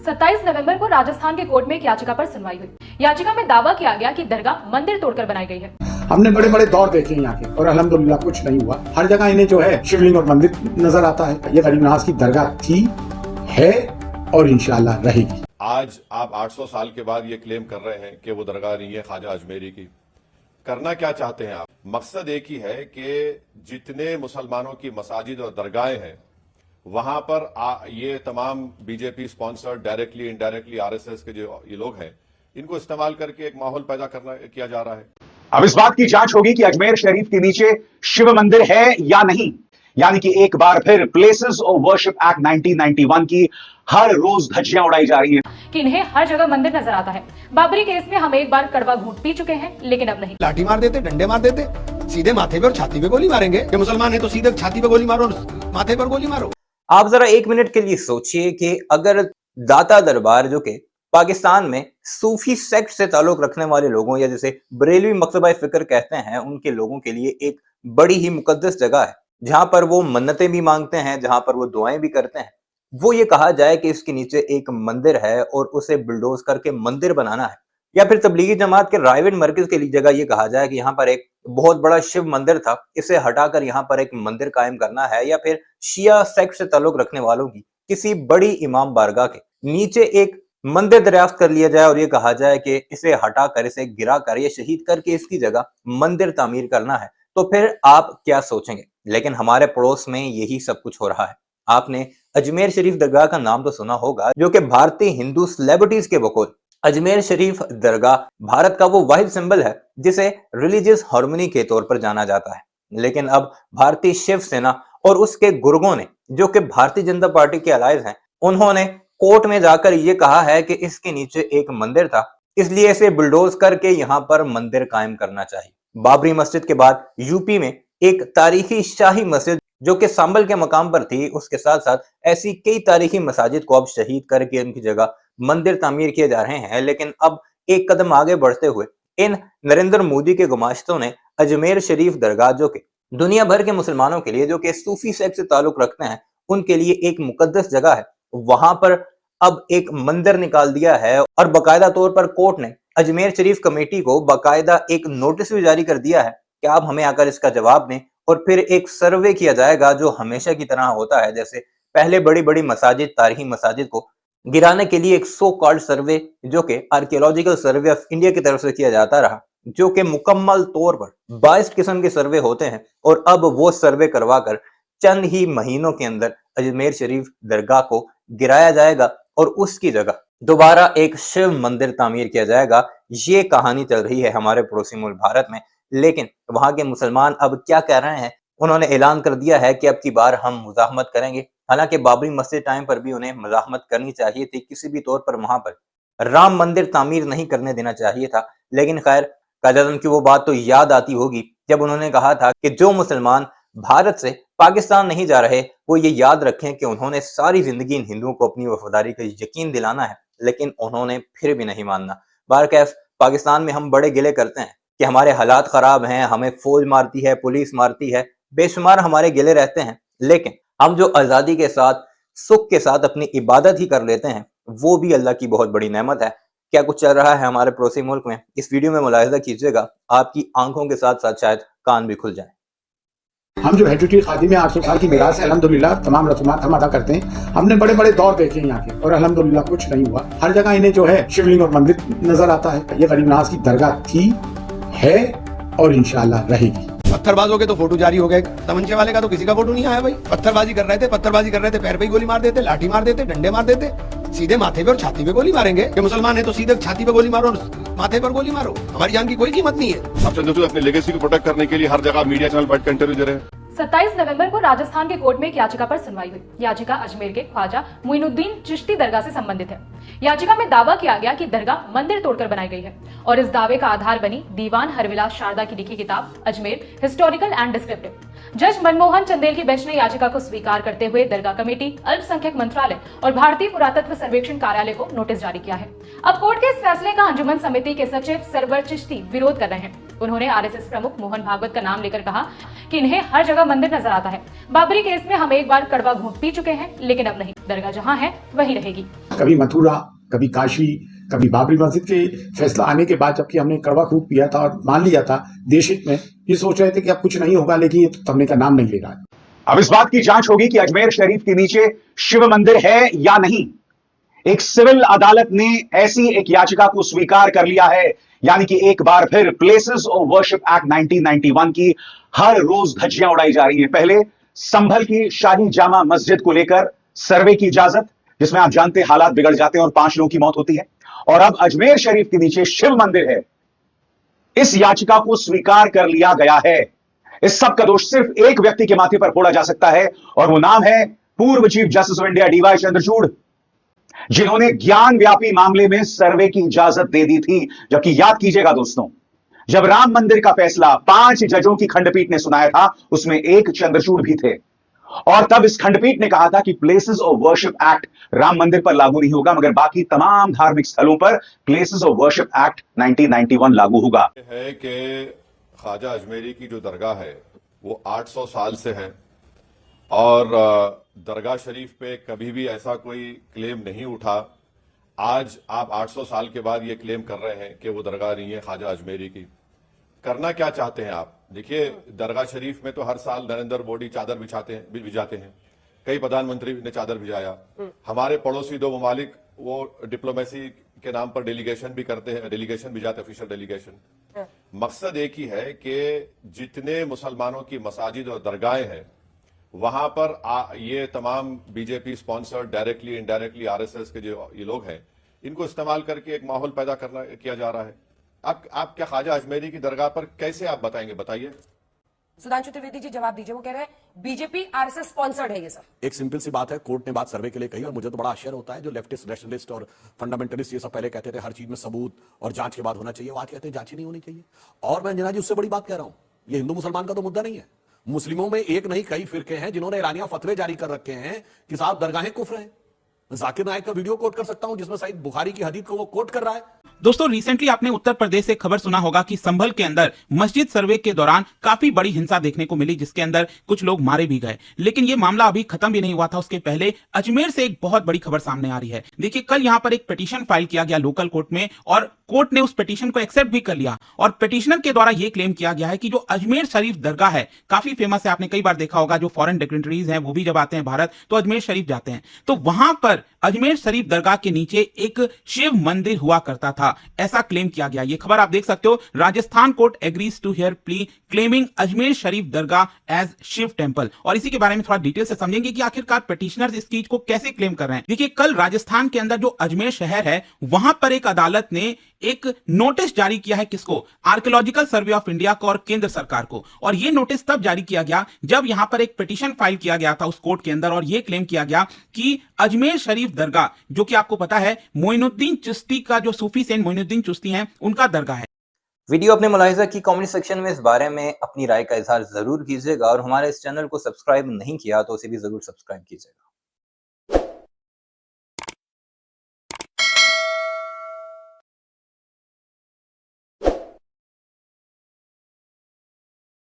27 नवंबर को राजस्थान के कोर्ट में एक याचिका पर सुनवाई हुई। याचिका में दावा किया गया कि दरगाह मंदिर तोड़कर बनाई गई है। हमने बड़े बड़े दौर देखे यहाँ के और अल्हम्दुलिल्लाह कुछ नहीं हुआ। हर जगह इन्हें जो है शिवलिंग और मंदिर नजर आता है। ये गरीब नवाज की दरगाह थी, है और इंशाअल्लाह रहेगी। आज आप 800 साल के बाद ये क्लेम कर रहे हैं कि वो दरगाह नहीं है ख्वाजा अजमेरी की। करना क्या चाहते हैं आप? मकसद एक ही है कि जितने मुसलमानों की मसाजिद और दरगाहें हैं वहां पर ये तमाम BJP sponsored directly indirectly RSS के जो ये लोग हैं इनको इस्तेमाल करके एक माहौल पैदा किया जा रहा है। अब इस बात की जांच होगी कि अजमेर शरीफ के नीचे शिव मंदिर है या नहीं। यानी कि एक बार फिर प्लेसेस ऑफ वर्शिप एक्ट 1991 की हर रोज धज्जियां उड़ाई जा रही हैं कि इन्हें हर जगह मंदिर नजर आता है। बाबरी केस में हम एक बार कड़वा घूंट पी चुके हैं, लेकिन अब नहीं। लाठी मार देते, डंडे मार देते, सीधे माथे पे और छाती पे गोली मारेंगे। कि मुसलमान है तो सीधे छाती पे गोली मारो और माथे पर गोली मारो। आप जरा एक मिनट के लिए सोचिए कि अगर दाता दरबार जो कि पाकिस्तान में सूफी सेक्ट से ताल्लुक रखने वाले लोगों या जैसे बरेलवी मकतबा फिक्र कहते हैं उनके लोगों के लिए एक बड़ी ही मुकद्दस जगह है जहां पर वो मन्नतें भी मांगते हैं, जहां पर वो दुआएं भी करते हैं, वो ये कहा जाए कि इसके नीचे एक मंदिर है और उसे बुलडोज करके मंदिर बनाना है, या फिर तबलीगी जमात के रायविंड मरकज के लिए जगह ये कहा जाए कि यहाँ पर एक बहुत बड़ा शिव मंदिर था, इसे हटाकर यहाँ पर एक मंदिर कायम करना है, या फिर शिया सेक्ट से ताल्लुक रखने वालों की किसी बड़ी इमाम बारगाह के नीचे एक मंदिर दरियाफ्त कर लिया जाए और ये कहा जाए कि इसे हटाकर, इसे गिरा कर या शहीद करके इसकी जगह मंदिर तामीर करना है, तो फिर आप क्या सोचेंगे? लेकिन हमारे पड़ोस में यही सब कुछ हो रहा है। आपने अजमेर शरीफ दरगाह का नाम तो सुना होगा, जो कि भारतीय हिंदू सेलिब्रिटीज के बकौल अजमेर शरीफ दरगाह भारत का वो वाहिद सिंबल है जिसे रिलीजियस हार्मनी के तौर पर जाना जाता है। लेकिन अब भारतीय शिवसेना और उसके गुर्गों ने, जो कि भारतीय जनता पार्टी के अलायज हैं, उन्होंने कोर्ट में जाकर ये कहा है कि इसके नीचे एक मंदिर था, इसलिए इसे बुलडोज करके यहाँ पर मंदिर कायम करना चाहिए। बाबरी मस्जिद के बाद यूपी में एक तारीखी शाही मस्जिद जो कि सांबल के मकाम पर थी, उसके साथ साथ ऐसी कई तारीखी मसाजिद को अब शहीद करके उनकी जगह मंदिर तामीर किए जा रहे हैं। लेकिन अब एक कदम आगे बढ़ते हुए इन नरेंद्र मोदी के गुमाश्तों ने अजमेर शरीफ दरगाह, जो कि दुनिया भर के मुसलमानों के लिए, जो कि सूफी सेक्ट से ताल्लुक रखते हैं, उनके लिए एक मुकद्दस जगह है, वहां पर अब एक मंदिर निकाल दिया है। और बाकायदा तौर पर कोर्ट ने अजमेर शरीफ कमेटी को बाकायदा एक नोटिस भी जारी कर दिया है कि आप हमें आकर इसका जवाब दें और फिर एक सर्वे किया जाएगा जो हमेशा की तरह होता है। जैसे पहले बड़ी बड़ी मसाजिद, तारीखी मसाजिद को गिराने के लिए एक सो कॉल्ड सर्वे, जो कि आर्कियोलॉजिकल सर्वे ऑफ इंडिया की तरफ से किया जाता रहा, जो कि मुकम्मल तौर पर 22 किस्म के सर्वे होते हैं, और अब वो सर्वे करवाकर चंद ही महीनों के अंदर अजमेर शरीफ दरगाह को गिराया जाएगा और उसकी जगह दोबारा एक शिव मंदिर तामीर किया जाएगा। ये कहानी चल रही है हमारे पड़ोसी मुल्क भारत में। लेकिन वहां के मुसलमान अब क्या कह रहे हैं? उन्होंने ऐलान कर दिया है कि अब की बार हम मुजाहमत करेंगे। हालांकि बाबरी मस्जिद टाइम पर भी उन्हें मुजाहमत करनी चाहिए थी, किसी भी तौर पर वहां पर राम मंदिर तामीर नहीं करने देना चाहिए था। लेकिन खैर, कायदादन की वो बात तो याद आती होगी जब उन्होंने कहा था कि जो मुसलमान भारत से पाकिस्तान नहीं जा रहे वो ये याद रखें कि उन्होंने सारी जिंदगी इन हिंदुओं को अपनी वफादारी का यकीन दिलाना है, लेकिन उन्होंने फिर भी नहीं मानना। बारकैफ पाकिस्तान में हम बड़े गिले करते हैं कि हमारे हालात खराब हैं, हमें फौज मारती है, पुलिस मारती है, बेशुमार हमारे गिले रहते हैं, लेकिन हम जो आज़ादी के साथ, सुख के साथ अपनी इबादत ही कर लेते हैं, वो भी अल्लाह की बहुत बड़ी नेमत है। क्या कुछ चल रहा है हमारे पड़ोसी मुल्क में, इस वीडियो में मुलाहिजा कीजिएगा, आपकी आंखों के साथ साथ शायद कान भी खुल जाएं। हम जो हेरिटेज खादी में 800 साल की मीरास है, अल्हम्दुलिल्लाह तमाम रस्मात हम अदा करते हैं। हमने बड़े बड़े दौर देखे यहाँ के और अल्हम्दुलिल्लाह कुछ नहीं हुआ। हर जगह इन्हें जो है शिवलिंग और मंदिर नजर आता है। ये गरीब नवाज की दरगाह थी, है और इंशाअल्लाह रहेगी। पत्थरबाजों के तो फोटो जारी हो गए, तमंचे वाले का तो किसी का फोटो नहीं आया भाई। पत्थरबाजी कर रहे थे, पैर पे ही गोली मार देते, लाठी मार देते, डंडे मार देते, सीधे माथे पे और छाती पे गोली मारेंगे। कि मुसलमान है तो सीधे छाती पे गोली मारो और माथे पर गोली मारो। हमारी जान की कोई कीमत नहीं है। अब चंद्रचूड़ अपने लेगेसी को प्रोटेक्ट करने के लिए हर जगह मीडिया चैनल बैठ कर इंटरव्यू दे रहे हैं। 27 नवंबर को राजस्थान के कोर्ट में एक याचिका पर सुनवाई हुई। याचिका अजमेर के ख्वाजा मुइनुद्दीन चिश्ती दरगाह से संबंधित है। याचिका में दावा किया गया कि दरगाह मंदिर तोड़कर बनाई गई है और इस दावे का आधार बनी दीवान हरविलास शारदा की लिखी किताब अजमेर हिस्टोरिकल एंड डिस्क्रिप्टिव। जज मनमोहन चंदेल की बेंच ने याचिका को स्वीकार करते हुए दरगाह कमेटी, अल्पसंख्यक मंत्रालय और भारतीय पुरातत्व सर्वेक्षण कार्यालय को नोटिस जारी किया है। अब कोर्ट के इस फैसले का अंजुमन समिति के सचिव सरवर चिश्ती विरोध कर रहे हैं। उन्होंने आरएसएस प्रमुख मोहन भागवत का नाम लेकर कहा कि इन्हें हर जगह मंदिर नजर आता है। बाबरी केस में हम एक बार कड़वा घूंट पी चुके हैं, लेकिन अब नहीं। दरगाह जहां है वहीं रहेगी। कभी मथुरा, कभी काशी, कभी बाबरी मस्जिद के फैसला आने के बाद जबकि हमने कड़वा खूब पिया था और मान लिया था देश हित में, ये सोच रहे थे कि अब कुछ नहीं होगा, लेकिन ये तो थमने का नाम नहीं ले रहा है। अब इस बात की जांच होगी कि अजमेर शरीफ के नीचे शिव मंदिर है या नहीं। एक सिविल अदालत ने ऐसी एक याचिका को स्वीकार कर लिया है, यानी कि एक बार फिर प्लेसेस ऑफ वर्शिप एक्ट 1991 की हर रोज धज्जियां उड़ाई जा रही हैं। पहले संभल की शाही जामा मस्जिद को लेकर सर्वे की इजाजत, जिसमें आप जानते हैं हालात बिगड़ जाते हैं और 5 लोगों की मौत होती है, और अब अजमेर शरीफ के नीचे शिव मंदिर है। इस याचिका को स्वीकार कर लिया गया है। इस सब का दोष सिर्फ एक व्यक्ति के माथे पर फोड़ा जा सकता है, और वो नाम है पूर्व chief justice of India D Y Chandrachud, जिन्होंने ज्ञान व्यापी मामले में सर्वे की इजाजत दे दी थी। जबकि याद कीजिएगा दोस्तों, जब राम मंदिर का फैसला 5 जजों की खंडपीठ ने सुनाया था, उसमें एक चंद्रचूड़ भी थे, और तब इस खंडपीठ ने कहा था कि places of worship act Ram मंदिर पर लागू नहीं होगा, मगर बाकी तमाम धार्मिक स्थलों पर प्लेसेस ऑफ वर्शिप एक्ट 1991 लागू होगा। है कि ख्वाजा अजमेरी की जो दरगाह है वो 800 साल से है, और दरगाह शरीफ पे कभी भी ऐसा कोई क्लेम नहीं उठा। आज आप 800 साल के बाद ये क्लेम कर रहे हैं कि वो दरगाह नहीं है ख्वाजा अजमेरी की। करना क्या चाहते हैं आप? देखिए, दरगाह शरीफ में तो हर साल नरेंद्र मोदी चादर बिछाते हैं, कई प्रधानमंत्री ने चादर भिजाया। हमारे पड़ोसी 2 ममालिक वो डिप्लोमेसी के नाम पर डेलीगेशन भी करते हैं, डेलीगेशन भिजाते, ऑफिशियल डेलीगेशन। मकसद एक ही है कि जितने मुसलमानों की मसाजिद और दरगाहें हैं वहां पर ये तमाम BJP sponsored directly indirectly RSS के जो ये लोग हैं, इनको इस्तेमाल करके एक माहौल पैदा किया जा रहा है। आप क्या ख्वाजा अजमेरी की दरगाह पर कैसे आप बताएंगे? बताइए। सुधांशु त्रिवेदी जी जवाब दीजिए। वो कह रहे हैं बीजेपी आरएसएस स्पॉन्सर्ड है ये सब। एक सिंपल सी बात है, कोर्ट ने बात सर्वे के लिए कही और मुझे तो बड़ा आश्चर्य होता है जो लेफ्टिस्ट, रैशनलिस्ट और फंडामेंटलिस्ट ये सब पहले कहते थे हर चीज में सबूत और जांच के बाद होना चाहिए, वो आज कहते हैं जांच ही नहीं होनी चाहिए। और मैं अंजना जी उससे बड़ी बात कह रहा हूं, ये हिंदू मुसलमान का तो मुद्दा नहीं है। मुस्लिमों में एक नहीं कई फिरके हैं जिन्होंने ईरानिया फतवे जारी कर रखे हैं कि साहब दरगाहें कुफ्र हैं। जाकिर नायक का वीडियो कोट कर सकता हूं जिसमें सईद बुखारी की हदीस को वो कोट कर रहा है। दोस्तों, रिसेंटली आपने उत्तर प्रदेश से खबर सुना होगा कि संभल के अंदर मस्जिद सर्वे के दौरान काफी बड़ी हिंसा देखने को मिली, जिसके अंदर कुछ लोग मारे भी गए। लेकिन ये मामला अभी खत्म भी नहीं हुआ था, उसके पहले अजमेर से एक बहुत बड़ी खबर सामने आ रही है। देखिए, कल यहां पर एक पिटीशन फाइल किया गया लोकल कोर्ट में, और कोर्ट ने उस पिटीशन को एक्सेप्ट भी कर लिया। और पिटीशनर के द्वारा यह क्लेम किया गया है कि जो अजमेर शरीफ दरगाह है, काफी फेमस है, आपने कई बार देखा होगा, जो फॉरेन डिग्नेटरीज हैं वो भी जब आते हैं भारत तो अजमेर शरीफ जाते हैं, तो वहां पर अजमेर शरीफ दरगाह के नीचे एक शिव मंदिर हुआ करता था, ऐसा क्लेम किया गया। ये खबर आप देख सकते हो, Rajasthan court agrees to hear plea claiming Ajmer Sharif dargah as Shiv temple. और इसी के बारे में थोड़ा डिटेल से समझेंगे कि आखिरकार पिटीशनर्स इस चीज को कैसे क्लेम कर रहे हैं। देखिए, कल राजस्थान के अंदर जो अजमेर शहर है वहां पर एक अदालत ने एक नोटिस जारी किया है, किसको? आर्कियोलॉजिकल सर्वे ऑफ इंडिया को और केंद्र सरकार को। और यह नोटिस तब जारी किया गया जब यहां पर एक पिटीशन फाइल किया गया था उस कोर्ट के अंदर, और यह क्लेम किया गया कि अजमेर शरीफ दरगाह, जो कि आपको पता है मोइनुद्दीन चिश्ती का, जो सूफी सेंट मोइनुद्दीन चिश्ती हैं, उनका दरगाह है। वीडियो अपने मुलाहिजा की कमेंट सेक्शन में इस बारे में अपनी राय का इजहार जरूर कीजिएगा, और हमारे इस चैनल को सब्सक्राइब नहीं किया तो उसे भी जरूर सब्सक्राइब कीजिएगा।